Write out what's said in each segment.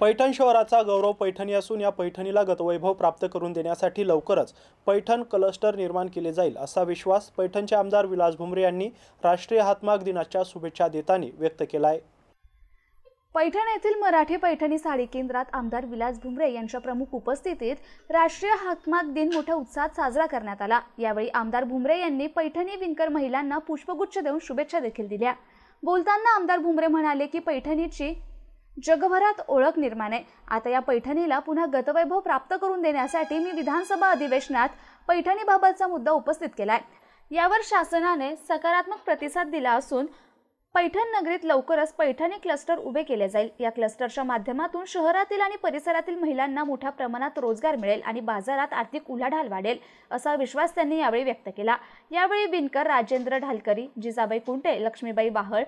पैठण शहराचा गौरव पैठणी असून या पैठणीला गतवैभव प्राप्त करून देण्यासाठी लवकरच पैठण क्लस्टर निर्माण केले जाईल असा विश्वास पैठणचे आमदार विलास भुमरे यांनी राष्ट्रीय हातमाग दिनाच्या शुभेच्छा देताना व्यक्त केला आहे। पैठण येथील मराठी पैठणी साडी केंद्रात आमदार विलास भुमरे यांच्या प्रमुख उपस्थितीत राष्ट्रीय हातमाग दिन मोठ्या उत्साहात साजरा करण्यात आला। यावेळी आमदार भुमरे यांनी पैठणी विणकर महिलांना पुष्पगुच्छ देऊन शुभेच्छा देखील दिल्या। बोलताना आमदार भुमरे म्हणाले की पैठणीची जगभरात ओळख निर्माण आहे। आता या पैठणीला पुन्हा गतवैभव प्राप्त करून देण्यासाठी मी विधानसभा अधिवेशनात पैठणीबाबतचा मुद्दा उपस्थित केलाय। यावर शासनाने सकारात्मक प्रतिसाद दिला असून पैठण नगरीत लवकरच पैठणी क्लस्टर उभे केले जाईल। या क्लस्टरच्या माध्यमातून शहरातील आणि परिसरातील महिलांना मोठ्या प्रमाणात रोजगार मिळेल आणि बाजारात आर्थिक उलाढाल वाढेल असा विश्वास त्यांनी यावेळी व्यक्त केला। यावेळी विणकर राजेंद्र ढालकरी, जिजाबाई कुंटे, लक्ष्मीबाई वाहळ,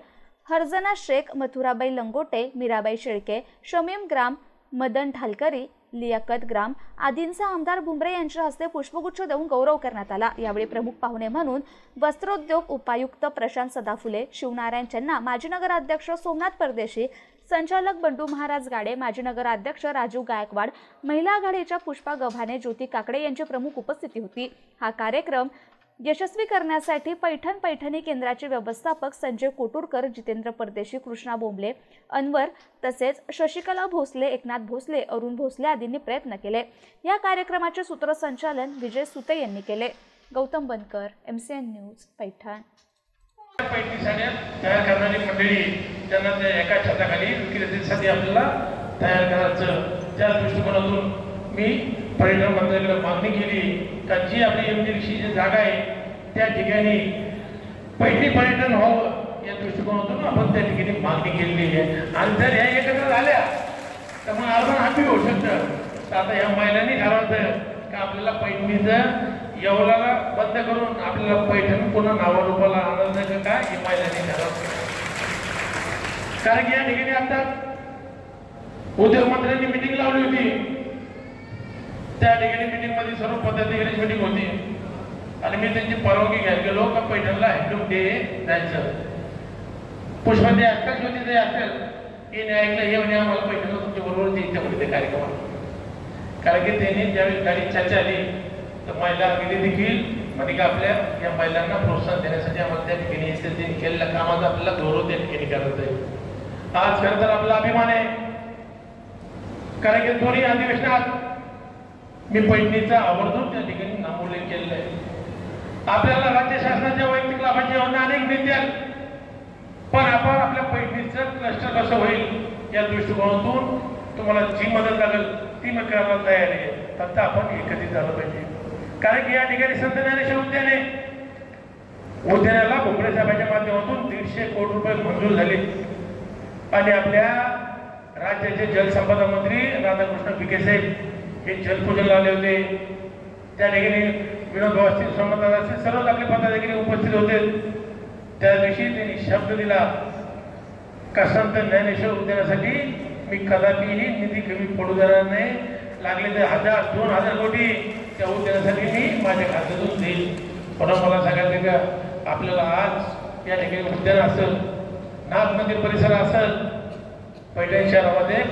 हरजना शेख, मथुराबाई लंगोटे, मीराबाई शेळके, शमीम ग्राम, मदन ढालकरी, लियाकत ग्राम आदींचा आमदार भुमरे यांच्या हस्ते पुष्पगुच्छ देऊन गौरव करण्यात आला। यावेळी प्रमुख पाहुणे म्हणून वस्त्रोद्योग उपायुक्त प्रशांत सदाफुले, शिवनारायण चन्ना, माजी नगराध्यक्ष सोमनाथ परदेशी, संचालक बंडू महाराज गाडे, माजी नगराध्यक्ष राजू गायकवाड, महिला आघाडीच्या पुष्पा गव्हाणे, ज्योती काकडे यांची प्रमुख उपस्थिती होती। हा कार्यक्रम यशस्वी करण्यासाठी पैठणी केंद्राचे व्यवस्थापक संजय कोटुरकर, जितेंद्र परदेशी, कृष्णा बोंबले, अनवर तसेच शशिकला भोसले, एकनाथ भोसले, अरुण भोसले आदींनी प्रयत्न केले। या कार्यक्रमाचे सूत्रसंचालन विजय सुते यांनी केले। गौतम बनकर, MCN न्यूज, पैठण। पैठणी साड्या तयार करणारी मंडळी त्यांना त्या एका छताखाली विक्रीसाठी आपल्याला तयार करायचं त्या दृष्टिकोनातून मी पर्यटन मंत्र्याकडे मागणी केली का जी आपली MDDC जी जागा आहे त्या ठिकाणी पैठणी पर्यटन व्हावं या दृष्टिकोनातून आपण त्या ठिकाणी मागणी केलेली आहे। आणि जर या एकत्र झाल्या तर मग आपण हाती होऊ शकतं। तर आता या महिलांनी ठरवलं का आपल्याला पैठणीचं येवलाला बंद करून आपल्याला पैठण पुन्हा नावारूपाला आणायचं का हे महिलांनी ठरवलं। कारण की या ठिकाणी आता उद्योग मंत्र्यांनी मीटिंग लावली होती। त्या ठिकाणी मीटिंग मध्ये सर्व पदाधिकाऱ्यांची मीटिंग होती आणि मी त्यांची परवानगी घ्यायला गेलो का पैठणला हँडलूम डे जायचं। पुष्पांचे आत्ताच होती ते असेल की नाही ऐकलं हे म्हणजे आम्हाला पैठणला तुमच्या बरोबर इच्छा होती त्या कार्यक्रमात। कारण की त्यांनी ज्यावेळी गाडी चर्चा आली तर महिला आघाडी देखील म्हणजे का आपल्या या महिलांना प्रोत्साहन देण्यासाठी आम्हाला त्या ठिकाणी त्यांनी केलेल्या कामाचा आपल्याला गौरव त्या ठिकाणी करायचा आहे। आज खरं तर आपला अभिमान आहे कारण की दोन्ही अधिवेशनात मी पैठणीचा आवर्जून त्या ठिकाणी नामोल्लेख केलेला आहे। आपल्याला राज्य शासनाच्या वैयक्तिक लाभाची योजना अनेक मिळतील पण आपण आपल्या पैठणीचं क्लस्टर कसं होईल या दृष्टिकोनातून तुम्हाला जी मदत लागेल ती मी करायला तयार आहे। फक्त आपण एकत्रित झालं पाहिजे। कारण की या ठिकाणी संत ज्ञानेश्वर उद्यानाला भुमरे साहेबांच्या माध्यमातून 150 कोटी रुपये मंजूर झाले आणि आपल्या राज्याचे जलसंपदा मंत्री राधाकृष्ण विखे साहेब हे जलपूजनला आले होते। त्या ठिकाणी विनोद भाऊ असतील, सोमनाथ असतील, सर्वच आपले पदाधिकारी उपस्थित होते। त्या दिवशी त्यांनी शब्द दिला का संत ज्ञानेश्वर उद्यानासाठी मी कदापिही निधी कमी पडू देणार नाही। लागले ते 1000-2000 कोटी त्या उद्यानासाठी मी माझ्या खात्यातून देईल। पण मला सांगायचं का आपल्याला आज या ठिकाणी उद्यान असेल, नाथ मंदिर परिसर असेल, पैठण शहरामध्ये